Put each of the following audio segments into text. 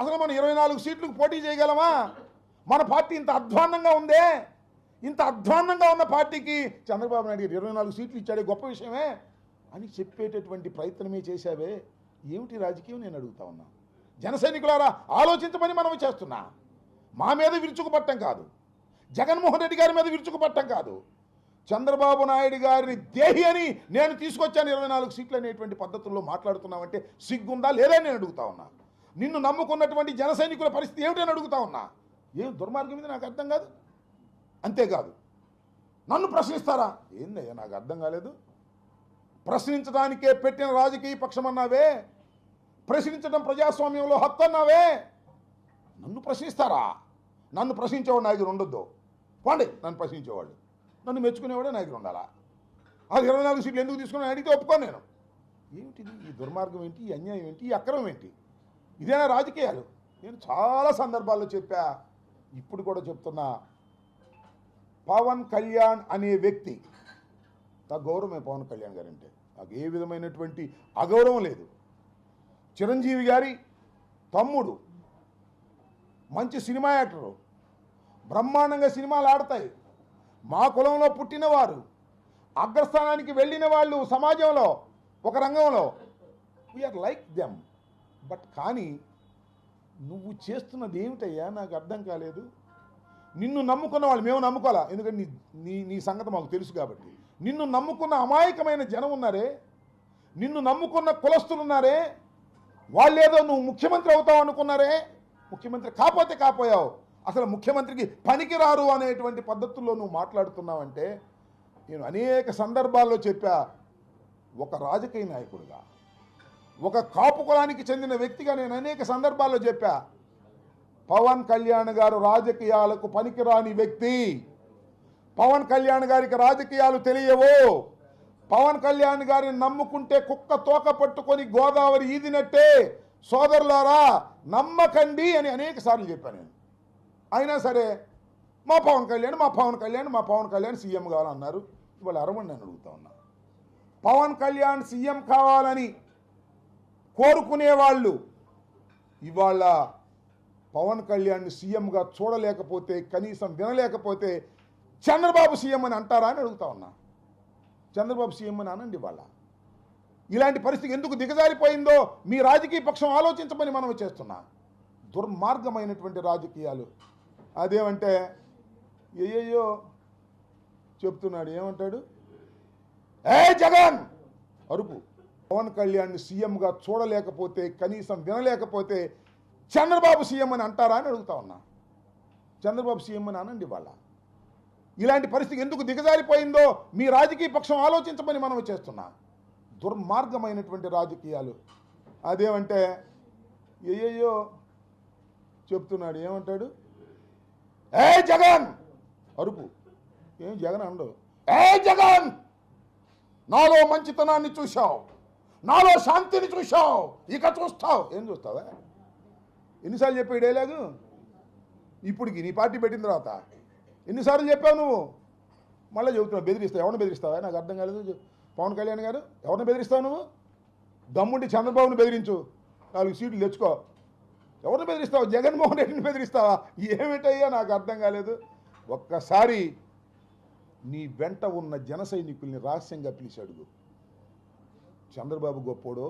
అసలు మనం 24 సీట్లకు పోటీ చేయగలమా? మన పార్టీ ఇంత అధ్వాన్నంగా ఉందే. ఇంత అధ్వాన్నంగా ఉన్న పార్టీకి చంద్రబాబు నాయుడు గారు 24 సీట్లు ఇచ్చాడే గొప్ప విషయమే అని చెప్పేటటువంటి ప్రయత్నమే చేశావే. ఏమిటి రాజకీయం నేను అడుగుతా ఉన్నా. జన సైనికులారా ఆలోచించమని మనం చేస్తున్నా. మా మీద విరుచుకుపట్టం కాదు, జగన్మోహన్ రెడ్డి గారి మీద విరుచుకుపట్టం కాదు, చంద్రబాబు నాయుడు గారిని దేహి అని నేను తీసుకొచ్చాను 24 సీట్లు అనేటువంటి పద్ధతుల్లో మాట్లాడుతున్నామంటే సిగ్గుందా లేదా నేను అడుగుతా ఉన్నా. నిన్ను నమ్ముకున్నటువంటి జన సైనికుల పరిస్థితి ఏమిటని అడుగుతా ఉన్నా. ఏం దుర్మార్గం ఇది నాకు అర్థం కాదు. అంతేకాదు నన్ను ప్రశ్నిస్తారా? ఏందయ్యా నాకు అర్థం కాలేదు. ప్రశ్నించడానికే పెట్టిన రాజకీయ పక్షం అన్నావే, ప్రశ్నించడం ప్రజాస్వామ్యంలో హక్కు అన్నావే, నన్ను ప్రశ్నిస్తారా? నన్ను ప్రశ్నించేవాడు నాయకుడు ఉండొద్దు. పోండి, నన్ను ప్రశ్నించేవాళ్ళు. నన్ను మెచ్చుకునేవాడే నాయకుడు ఉండాలా? అది 24 సీట్లు ఎందుకు తీసుకుని అడిగితే ఒప్పుకోను నేను. ఏమిటిది? ఈ దుర్మార్గం ఏంటి? ఈ అన్యాయం ఏంటి? ఈ అక్రమం ఏంటి? ఇదేనా రాజకీయాలు? నేను చాలా సందర్భాల్లో చెప్పా, ఇప్పుడు కూడా చెప్తున్నా. పవన్ కళ్యాణ్ అనే వ్యక్తి, నాకు గౌరవమే పవన్ కళ్యాణ్ గారు అంటే, నాకు ఏ విధమైనటువంటి అగౌరవం లేదు. చిరంజీవి గారి తమ్ముడు, మంచి సినిమా యాక్టరు, బ్రహ్మాండంగా సినిమాలు ఆడతాయి. మా కులంలో పుట్టినవారు, అగ్రస్థానానికి వెళ్ళిన వాళ్ళు సమాజంలో ఒక రంగంలో, వీఆర్ లైక్ దెమ్. బట్ కానీ నువ్వు చేస్తున్నది ఏమిటయ్యా నాకు అర్థం కాలేదు. నిన్ను నమ్ముకున్న వాళ్ళు, మేము నమ్ముకోవాలా, ఎందుకంటే నీ నీ సంగతి మాకు తెలుసు కాబట్టి. నిన్ను నమ్ముకున్న అమాయకమైన జనం ఉన్నారే, నిన్ను నమ్ముకున్న కులస్తులు ఉన్నారే, వాళ్ళేదో నువ్వు ముఖ్యమంత్రి అవుతావు అనుకున్నారే. ముఖ్యమంత్రి కాకపోతే కాపోయావు, అసలు ముఖ్యమంత్రికి పనికిరారు అనేటువంటి పద్ధతుల్లో నువ్వు మాట్లాడుతున్నావంటే, నేను అనేక సందర్భాల్లో చెప్పా, ఒక రాజకీయ నాయకుడిగా, ఒక కాపు కులానికి చెందిన వ్యక్తిగా నేను అనేక సందర్భాల్లో చెప్పా, పవన్ కళ్యాణ్ గారు రాజకీయాలకు పనికిరాని వ్యక్తి. పవన్ కళ్యాణ్ గారికి రాజకీయాలు తెలియవు. పవన్ కళ్యాణ్ గారిని నమ్ముకుంటే కుక్క తోక పట్టుకొని గోదావరి ఈదినట్టే. సోదరులారా నమ్మకండి అని అనేక సార్లు చెప్పాను నేను. అయినా సరే మా పవన్ కళ్యాణ్ సీఎం కావాలన్నారు. ఇవాళ అరవండి నేను అడుగుతా ఉన్నా. పవన్ కళ్యాణ్ సీఎం కావాలని కోరుకునేవాళ్ళు ఇవాళ పవన్ కళ్యాణ్ని సీఎంగా చూడలేకపోతే, కనీసం వినలేకపోతే చంద్రబాబు సీఎం అని అంటారా అని అడుగుతా ఉన్నా. చంద్రబాబు సీఎం అని అనండి. ఇవాళ ఇలాంటి పరిస్థితి ఎందుకు దిగజారిపోయిందో మీ రాజకీయ పక్షం ఆలోచించమని మనం చేస్తున్నా. దుర్మార్గమైనటువంటి రాజకీయాలు. అదేమంటే ఏయో చెప్తున్నాడు. ఏమంటాడు? ఏ జగన్ అరుపు. పవన్ కళ్యాణ్ని సీఎంగా చూడలేకపోతే, కనీసం వినలేకపోతే చంద్రబాబు సీఎం అని అంటారా అని అడుగుతా ఉన్నా. చంద్రబాబు సీఎం అని అనండి. ఇవాళ ఇలాంటి పరిస్థితి ఎందుకు దిగజారిపోయిందో మీ రాజకీయ పక్షం ఆలోచించమని మనం చేస్తున్నా. దుర్మార్గమైనటువంటి రాజకీయాలు. అదేమంటే ఏయో చెప్తున్నాడు. ఏమంటాడు? ఏ జగన్ అరుపు. ఏం జగన్ అండు? ఏ జగన్ నాలో మంచితనాన్ని చూశావు, నాలో శాంతిని చూశావు, ఇక చూస్తావు. ఏం చూస్తావా? ఎన్నిసార్లు చెప్పావు డైలాగు? ఇప్పటికి నీ పార్టీ పెట్టిన తర్వాత ఎన్నిసార్లు చెప్పావు నువ్వు? మళ్ళీ చెబుతున్నావు. బెదిరిస్తావు. ఎవరిని బెదిరిస్తావా? నాకు అర్థం కాలేదు. పవన్ కళ్యాణ్ గారు ఎవరిని బెదిరిస్తావు నువ్వు? దమ్ముండి చంద్రబాబుని బెదిరించు, 4 సీట్లు తెచ్చుకో. ఎవరిని బెదిరిస్తావు? జగన్మోహన్ రెడ్డిని బెదిరిస్తావా? ఏమిటయ్యా నాకు అర్థం కాలేదు. ఒక్కసారి నీ వెంట ఉన్న జన సైనికుల్ని రహస్యంగా పిలిచి అడుగు. చంద్రబాబు గొప్పోడో,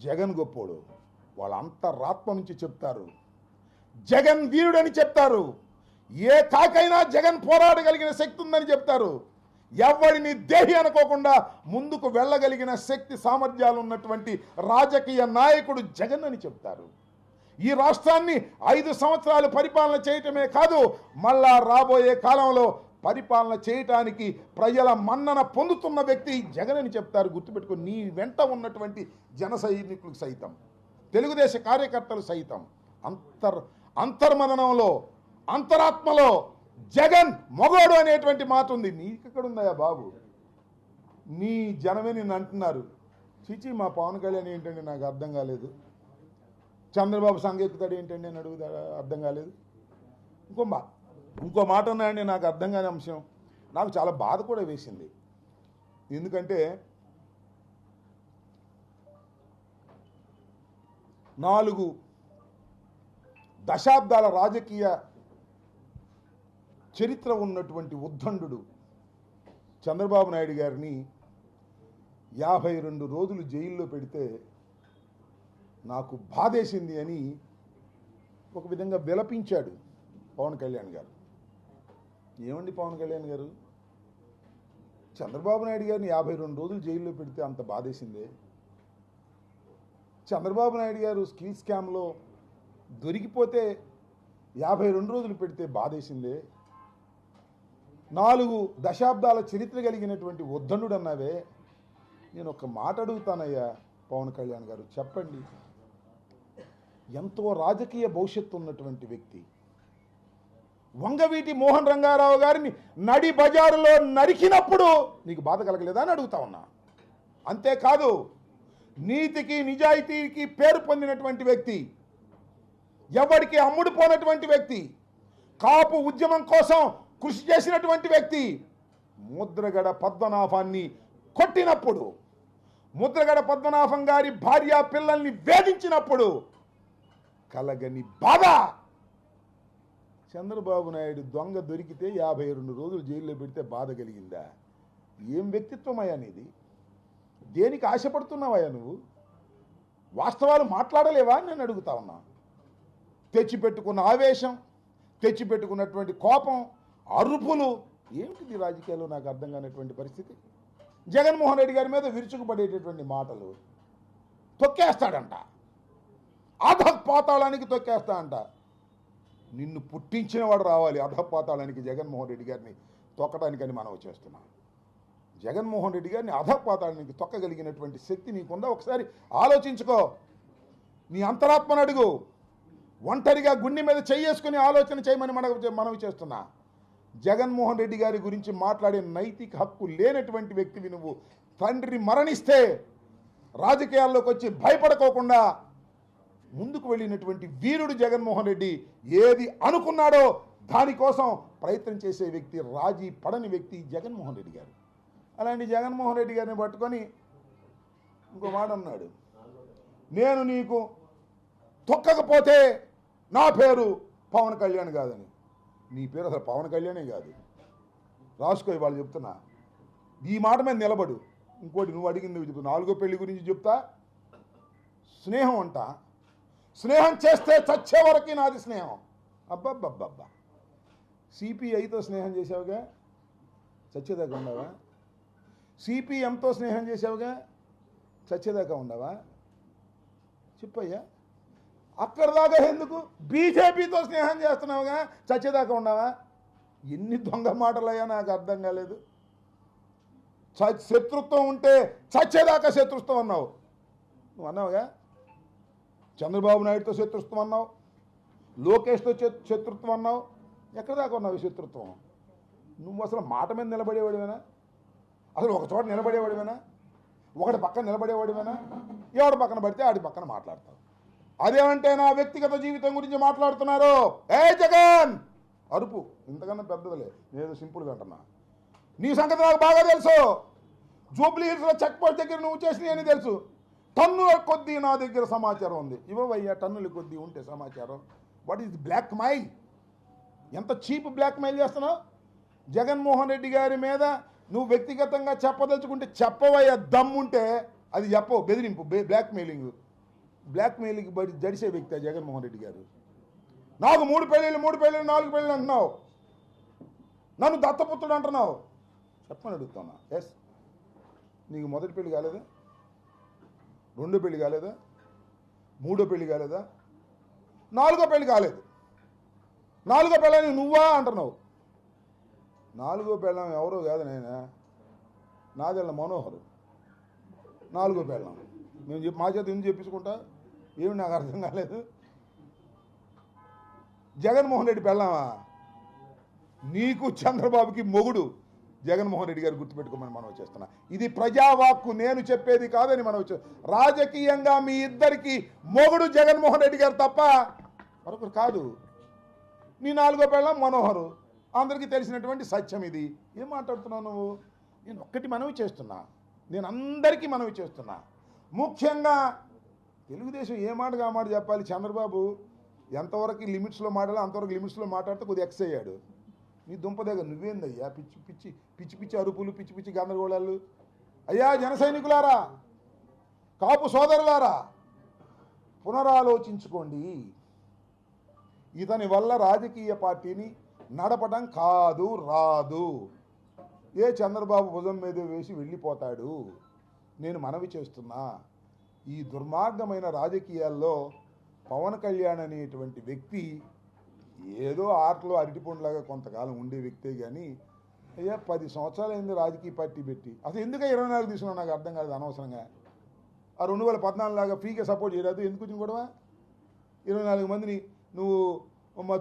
జగన్ గొప్పోడో వాళ్ళ అంతరాత్మ నుంచి చెప్తారు. జగన్ వీరుడని చెప్తారు. ఏ కాకైనా జగన్ పోరాడగలిగిన శక్తి ఉందని చెప్తారు. ఎవరిని దేహి అనుకోకుండా ముందుకు వెళ్ళగలిగిన శక్తి సామర్థ్యాలు ఉన్నటువంటి రాజకీయ నాయకుడు జగన్ అని చెప్తారు. ఈ రాష్ట్రాన్ని 5 సంవత్సరాలు పరిపాలన చేయటమే కాదు, మళ్ళా రాబోయే కాలంలో పరిపాలన చేయటానికి ప్రజల మన్నన పొందుతున్న వ్యక్తి జగన్ అని చెప్తారు. గుర్తుపెట్టుకో. నీ వెంట ఉన్నటువంటి జన సైనికులకు సైతం, తెలుగుదేశం కార్యకర్తలు సైతం అంతర్మదనంలో, అంతరాత్మలో జగన్ మొగోడు అనేటువంటి మాట ఉంది. నీకెక్కడుందయా బాబు? నీ జనమే నిన్ను అంటున్నారు. చిచి మా పవన్ కళ్యాణ్ ఏంటండి నాకు అర్థం కాలేదు, చంద్రబాబు సంగీతాడు ఏంటండి అని అడుగుతా అర్థం కాలేదు. ఇంకో మాట ఉన్నాయండి నాకు అర్థం కాని అంశం. నాకు చాలా బాధ కూడా వేసింది. ఎందుకంటే 4 దశాబ్దాల రాజకీయ చరిత్ర ఉన్నటువంటి ఉద్దండు చంద్రబాబు నాయుడు గారిని 52 రోజులు జైల్లో పెడితే నాకు బాధేసింది అని ఒక విధంగా విలపించాడు పవన్ కళ్యాణ్ గారు. ఏమండి పవన్ కళ్యాణ్ గారు, చంద్రబాబు నాయుడు గారిని 52 రోజులు జైల్లో పెడితే అంత బాధేసిందే? చంద్రబాబు నాయుడు గారు స్కిల్ స్కామ్లో దొరికిపోతే 52 రోజులు పెడితే బాధేసిందే? 4 దశాబ్దాల చరిత్ర కలిగినటువంటి ఉద్దండు అన్నావే. నేను ఒక మాట అడుగుతానయ్యా పవన్ కళ్యాణ్ గారు, చెప్పండి. ఎంతో రాజకీయ భవిష్యత్తు ఉన్నటువంటి వ్యక్తి వంగవీటి మోహన్ రంగారావు గారిని నడి బజారులో నరికినప్పుడు నీకు బాధ కలగలేదా అని అడుగుతా ఉన్నా. అంతేకాదు, నీతికి నిజాయితీకి పేరు పొందినటువంటి వ్యక్తి, ఎవరికి అమ్ముడుపోనటువంటి వ్యక్తి, కాపు ఉద్యమం కోసం కృషి చేసినటువంటి వ్యక్తి ముద్రగడ పద్మనాభాన్ని కొట్టినప్పుడు, ముద్రగడ పద్మనాభం గారి భార్య పిల్లల్ని వేధించినప్పుడు కలగని బాధ చంద్రబాబు నాయుడు దొంగ దొరికితే 52 రోజులు జైల్లో పెడితే బాధ కలిగిందా? ఏం వ్యక్తిత్వం అయ్యా నీది? దేనికి ఆశపడుతున్నావయ్యా నువ్వు? వాస్తవాలు మాట్లాడలేవా అని నేను అడుగుతా ఉన్నా. తెచ్చిపెట్టుకున్న ఆవేశం, తెచ్చిపెట్టుకున్నటువంటి కోపం, అరుపులు ఏమిటిది రాజకీయాల్లో? నాకు అర్థం కానటువంటి పరిస్థితి. జగన్మోహన్ రెడ్డి గారి మీద విరుచుకుపడేటటువంటి మాటలు, తొక్కేస్తాడంట, అధపాతాళానికి తొక్కేస్తా అంట. నిన్ను పుట్టించిన వాడు రావాలి అధపాతాళానికి జగన్మోహన్ రెడ్డి గారిని తొక్కడానికని మనం చేస్తున్నాం. జగన్మోహన్ రెడ్డి గారిని అధపాతాళానికి తొక్కగలిగినటువంటి శక్తి నీకుందా? ఒకసారి ఆలోచించుకో. నీ అంతరాత్మను అడుగు. ఒంటరిగా గుండె మీద చేసుకుని ఆలోచన చేయమని మనవి చేస్తున్నా. జగన్మోహన్ రెడ్డి గారి గురించి మాట్లాడే నైతిక హక్కు లేనటువంటి వ్యక్తివి నువ్వు. తండ్రి మరణిస్తే రాజకీయాల్లోకి వచ్చి భయపడుకోకుండా ముందుకు వెళ్ళినటువంటి వీరుడు జగన్మోహన్ రెడ్డి. ఏది అనుకున్నాడో దానికోసం ప్రయత్నం చేసే వ్యక్తి, రాజీ పడని వ్యక్తి జగన్మోహన్ రెడ్డి గారు. అలాంటి జగన్మోహన్ రెడ్డి గారిని పట్టుకొని ఇంకో మాట అన్నాడు, నేను నీకు తొక్కకపోతే నా పేరు పవన్ కళ్యాణ్ కాదని. నీ పేరు అసలు పవన్ కళ్యాణే కాదు. రాసుకో, వాళ్ళు చెప్తున్నా. ఈ మాట మీద నిలబడు. ఇంకోటి నువ్వు అడిగింది చెప్తా. 4వ పెళ్లి గురించి చెప్తా. స్నేహం అంట. స్నేహం చేస్తే చచ్చే వరకు నాది స్నేహం. అబ్బబ్బబ్బబ్బా, సిపిఐతో స్నేహం చేసావుగా, చచ్చేదాకా ఉండవా? సిపిఎంతో స్నేహం చేసావుగా, చచ్చేదాకా ఉండవా? చెప్పయ్యా. అక్కడ దాకా ఎందుకు? బీజేపీతో స్నేహం చేస్తున్నావుగా, చచ్చేదాకా ఉండవా? ఎన్ని దొంగ మాటలయ్యా, నాకు అర్థం కాలేదు. శత్రుత్వం ఉంటే చచ్చేదాకా శత్రుత్వం అన్నావు. నువ్వు అన్నావుగా. చంద్రబాబు నాయుడుతో శత్రుత్వం అన్నావు, లోకేష్తో శత్రుత్వం అన్నావు. ఎక్కడ దాకా ఉన్నావు శత్రుత్వం? నువ్వు అసలు మాట మీద నిలబడేవాడివేనా? అసలు ఒక చోట నిలబడేవాడివేనా? ఒకటి పక్కన నిలబడేవాడివేనా? ఎవడు పక్కన పడితే ఆడి పక్కన మాట్లాడతావు. అదేమంటే నా వ్యక్తిగత జీవితం గురించి మాట్లాడుతున్నారు. ఏ జగన్ అరుపు ఇంతకన్నా పెద్దదిలే, నేను సింపుల్గా అంటున్నా. నీ సంగతి నాకు బాగా తెలుసు. జూబ్లీ హిల్స్లో చెక్ పోస్ట్ దగ్గర నువ్వు చేసినవి అని తెలుసు. టన్నుల కొద్దీ నా దగ్గర సమాచారం ఉంది. ఇవ్వవయ్యా, టన్నుల కొద్దీ ఉంటే సమాచారం. What is blackmail? ఎంత చీప్ బ్లాక్ మెయిల్ చేస్తున్నావు? జగన్మోహన్ రెడ్డి గారి మీద నువ్వు వ్యక్తిగతంగా చెప్పదలుచుకుంటే చెప్పవయ్యా, దమ్ముంటే అది చెప్పవు. బెదిరింపు, బ్లాక్ మెయిలింగ్. బ్లాక్ మెయిలింగ్ జడిసే వ్యక్తి జగన్మోహన్ రెడ్డి గారు. నాకు 3 పెళ్ళిళ్ళు 4 పెళ్ళిళ్ళు అంటున్నావు. నన్ను దత్తపుత్రుడు అంటున్నావు. చెప్పని అడుగుతున్నా. ఎస్, నీకు మొదటి పెళ్లి కాలేదా? 2వ పెళ్లి కాలేదా? 3వ పెళ్లి కాలేదా? 4వ పెళ్లి కాలేదు. 4వ పెళ్ళని నువ్వా అంటున్నావు. 4వ పెళ్ళం ఎవరో కాదు నాయనా, నాదెళ్ళ మనోహరు 4వ పెళ్ళం. మేము మా చేత ఎందుకు చెప్పించుకుంటా? ఏమి నాకు అర్థం కాలేదు. జగన్మోహన్ రెడ్డి పెళ్ళామా? నీకు చంద్రబాబుకి మొగుడు జగన్మోహన్ రెడ్డి గారు, గుర్తుపెట్టుకోమని మనం చేస్తున్నా. ఇది ప్రజావాక్కు, నేను చెప్పేది కాదని మనం రాజకీయంగా మీ ఇద్దరికి మొగుడు జగన్మోహన్ రెడ్డి గారు తప్ప మరొకరు కాదు. నీ 4వ పెళ్ళం మనోహరు, అందరికీ తెలిసినటువంటి సత్యం. ఇది ఏం మాట్లాడుతున్నావు నువ్వు? నేను ఒక్కటి మనవి చేస్తున్నా, నేను అందరికీ మనవి చేస్తున్నా. ముఖ్యంగా తెలుగుదేశం ఏ మాటగా మాట చెప్పాలి. చంద్రబాబు ఎంతవరకు లిమిట్స్లో మాట్లాడాలో అంతవరకు లిమిట్స్లో మాట్లాడితే కొద్దిగా ఎక్స్ అయ్యాడు. నీ దుంప దగ్గర నువ్వేందయ్యా పిచ్చి పిచ్చి పిచ్చి పిచ్చి అరుపులు, పిచ్చి పిచ్చి గందరగోళాలు. అయ్యా జన సైనికులారా, కాపు సోదరులారా, పునరాలోచించుకోండి. ఇతని వల్ల రాజకీయ పార్టీని నడపడం కాదు, రాదు. ఏ చంద్రబాబు భుజం మీద వేసి వెళ్ళిపోతాడు. నేను మనవి చేస్తున్నా, ఈ దుర్మార్గమైన రాజకీయాల్లో పవన్ కళ్యాణ్ అనేటువంటి వ్యక్తి ఏదో ఆటలో అరటిపండులాగా కొంతకాలం ఉండే వ్యక్తే కానీ అయ్యా 10 సంవత్సరాలు అయింది రాజకీయ పార్టీ పెట్టి. అసలు ఎందుకు 24 తీసుకున్నావు నాకు అర్థం కాదు. అనవసరంగా ఆ 2014 లాగా ఫ్రీగా సపోర్ట్ చేయరాదు. ఎందుకు వచ్చింది కూడా 24 మందిని నువ్వు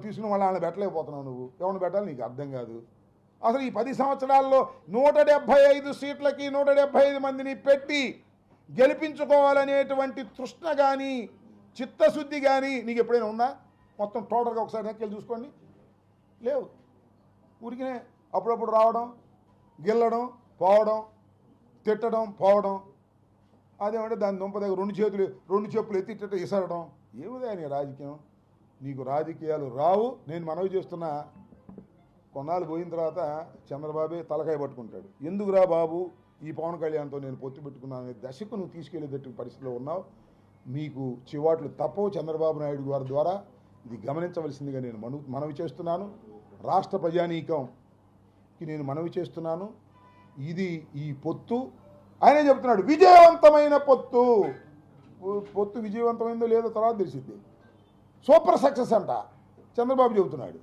తీసుకుని మళ్ళీ వాళ్ళని పెట్టలేకపోతున్నావు. నువ్వు ఎవరిని పెట్టాలి నీకు అర్థం కాదు. అసలు ఈ 10 సంవత్సరాల్లో 175 సీట్లకి 175 మందిని పెట్టి గెలిపించుకోవాలనేటువంటి తృష్ణ కానీ చిత్తశుద్ధి కానీ నీకు ఎప్పుడైనా ఉందా? మొత్తం టోటల్గా ఒకసారి నెక్కెళ్ళి చూసుకోండి. లేవు. ఊరికినే అప్పుడప్పుడు రావడం, గెల్లడం, పోవడం, తిట్టడం, పోవడం. అదేమంటే దాని దుంప దగ్గర 2 చెప్పులు ఎత్తిట్ట ఇసరడం. ఏమిదా నీ రాజకీయం? నీకు రాజకీయాలు రావు. నేను మనవి చేస్తున్నా, కొన్నాళ్ళు పోయిన తర్వాత చంద్రబాబే తలకాయ పట్టుకుంటాడు. ఎందుకురా బాబు ఈ పవన్ కళ్యాణ్తో నేను పొత్తు పెట్టుకున్నాను అనే దశకు నువ్వు తీసుకెళ్లేటట్టు పరిస్థితిలో ఉన్నావు. మీకు చివాట్లు తప్పవు. చంద్రబాబు నాయుడు గారి ద్వారా ఇది గమనించవలసిందిగా నేను మనవి చేస్తున్నాను. రాష్ట్ర ప్రజానీకంకి నేను మనవి చేస్తున్నాను. ఇది ఈ పొత్తు ఆయనే చెప్తున్నాడు విజయవంతమైన పొత్తు. పొత్తు విజయవంతమైందో లేదో తర్వాత తెలిసిద్ది. సూపర్ సక్సెస్ అంట చంద్రబాబు చెబుతున్నాడు.